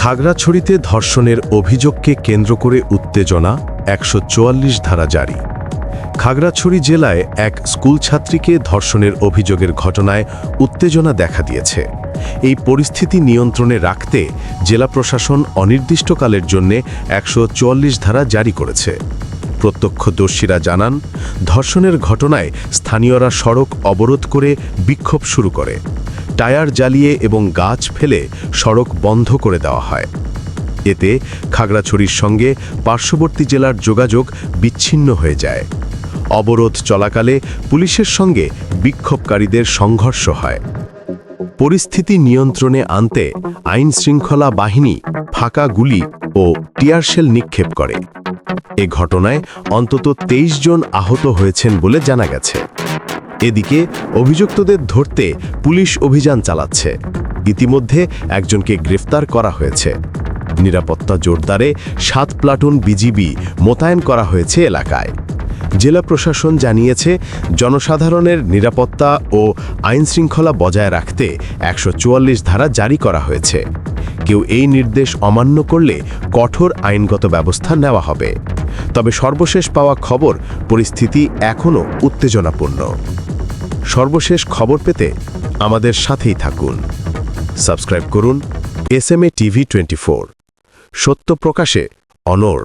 খাগড়াছড়িতে ধর্ষণের অভিযোগকে কেন্দ্র করে উত্তেজনা ১৪৪ ধারা জারি। খাগড়াছড়ি জেলায় এক স্কুল ছাত্রীকে ধর্ষণের অভিযোগের ঘটনায় উত্তেজনা দেখা দিয়েছে। এই পরিস্থিতি নিয়ন্ত্রণে রাখতে জেলা প্রশাসন অনির্দিষ্টকালের জন্য ১৪৪ ধারা জারি করেছে। প্রত্যক্ষদর্শীরা জানান, ধর্ষণের ঘটনায় স্থানীয়রা সড়ক অবরোধ করে বিক্ষোভ শুরু করে। টায়ার জ্বালিয়ে এবং গাছ ফেলে সড়ক বন্ধ করে দেওয়া হয়। এতে খাগড়াছড়ির সঙ্গে পার্শ্ববর্তী জেলার যোগাযোগ বিচ্ছিন্ন হয়ে যায়। অবরোধ চলাকালে পুলিশের সঙ্গে বিক্ষোভকারীদের সংঘর্ষ হয়। পরিস্থিতি নিয়ন্ত্রণে আনতে আইনশৃঙ্খলা বাহিনী ফাঁকা গুলি ও টিয়ারশেল নিক্ষেপ করে। এ ঘটনায় অন্তত ২৩ জন আহত হয়েছেন বলে জানা গেছে। এদিকে অভিযুক্তদের ধরতে পুলিশ অভিযান চালাচ্ছে। ইতিমধ্যে একজনকে গ্রেফতার করা হয়েছে। নিরাপত্তা জোরদারে ৭ প্লাটুন বিজিবি মোতায়েন করা হয়েছে এলাকায়। জেলা প্রশাসন জানিয়েছে, জনসাধারণের নিরাপত্তা ও আইনশৃঙ্খলা বজায় রাখতে ১৪৪ ধারা জারি করা হয়েছে। কেউ এই নির্দেশ অমান্য করলে কঠোর আইনগত ব্যবস্থা নেওয়া হবে। তবে সর্বশেষ পাওয়া খবর, পরিস্থিতি এখনও উত্তেজনাপূর্ণ। সর্বশেষ খবর পেতে আমাদের সাথেই থাকুন। সাবস্ক্রাইব করুন SMA TV 24। সত্য প্রকাশে অনড়।